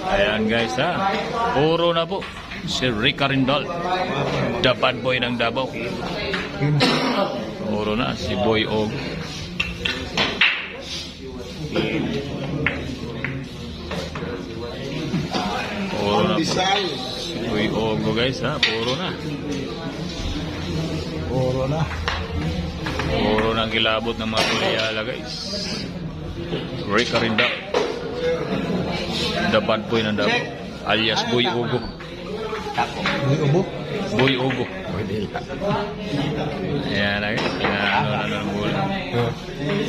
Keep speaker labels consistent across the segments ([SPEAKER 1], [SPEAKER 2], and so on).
[SPEAKER 1] Ayan guys ha. Puro na po. Si Rica Rindal. The bad boy ng Davao. Puro na. Si Boy Og. Puro na po. Si Boy Ogo guys ha. Puro na.
[SPEAKER 2] Puro na.
[SPEAKER 1] Puro na kilabot ng mga Kulayala guys. Rica Rindal. The bad boy ng Davao. Alias Boy Ogo.
[SPEAKER 2] May ubo.
[SPEAKER 1] Boy Ogo.
[SPEAKER 2] Pwede lang.
[SPEAKER 1] Ayan na guys. Ano ng bola.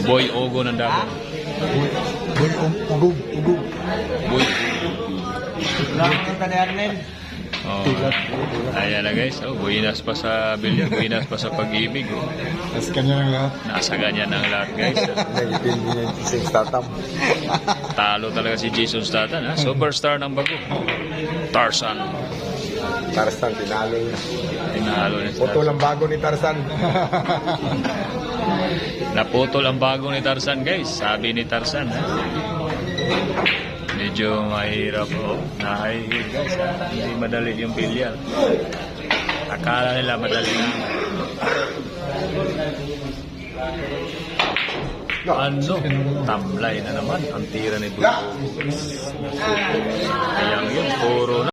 [SPEAKER 1] Boy Ogo ng Davao.
[SPEAKER 2] Boy, ugog.
[SPEAKER 1] Boy.
[SPEAKER 2] Nakakita ka na yan,
[SPEAKER 1] Oh, ayan na guys. Oh, buinas pa sa bilyan. Buinas pa sa pag-ibig. Oh.
[SPEAKER 2] Tapos kanya ng lahat.
[SPEAKER 1] Nasa ganyan ng lahat guys.
[SPEAKER 2] Nagipin niya si Statham.
[SPEAKER 1] Talo talaga si Jason Statham. Ha? Superstar ng bago. Tarzan.
[SPEAKER 2] Tarzan, tinalo niya.
[SPEAKER 1] Tinalo ni
[SPEAKER 2] Putol
[SPEAKER 1] Tarzan.
[SPEAKER 2] ang bago ni Tarzan.
[SPEAKER 1] Naputol ang bago ni Tarzan guys. Sabi ni Tarzan. Ha? Medyo mahirap po. Nahihig guys. Ha? Hindi madali yung bilyar. Akala nila madali na. Ano? Tamlay na naman. Ang tira ni Buko. Kaya yun, puro na.